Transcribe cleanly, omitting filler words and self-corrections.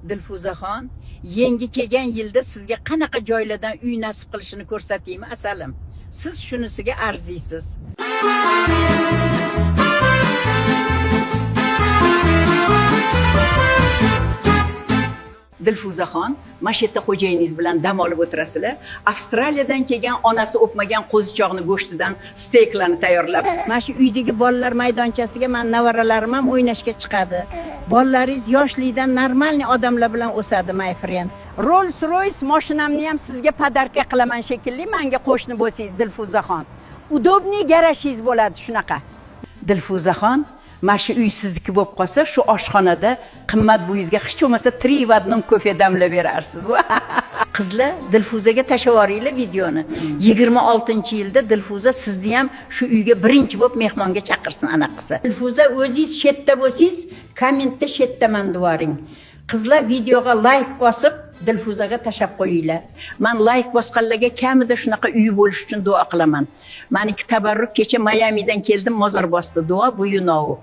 Dilfuzaxon, yangi kelgan yilda sizga qanaqa joylardan uy nasib qilishini ko'rsataymi asalim. Siz shunisiga arziysiz. Dilfuzaxon, mana shu yerda xo'jayiningiz bilan dam olib o'tirasizlar. Avstraliyadan kelgan onasi o'pmagan qo'zichoqni go'shtidan steyklarni tayyorlab. Mana shu uydagi bolalar maydonchasiga men navaralarim ham o'ynashga chiqadi. Bolalaringiz yoshlikdan normalniy odamlar bilan o'sadi, my friend. Rolls-Royce mashinamni ham sizga podarka qilaman shekilli, menga qo'shni bo'lsangiz Dilfuzaxon. Udobniy garajingiz bo'ladi shunaqa. Dilfuzaxon, mana shu uy sizniki bo'lib qolsa, shu oshxonada qimmat buyingizga hech bo'lmasa 3 в 1 kofe damlab berarsiz. Qizlar, Dilfuzaga tashlaboringlar videoni. 26-yilda Dilfuza sizni ham shu uyga birinchi bo'lib mehmonga chaqirsin ana qilsa. Dilfuza, o'zingiz shetda bo'lsangiz, kommentda shetdaman devoring. Qizlar, videoga like bosib, Dilfuzaga tashlab qo'yinglar. Men like bosganlarga kamida shunaqa uy bo'lish uchun duo qilaman. Meniki tabarruk kecha Mayamidan keldim, mozor bosdi. Duo bu you know.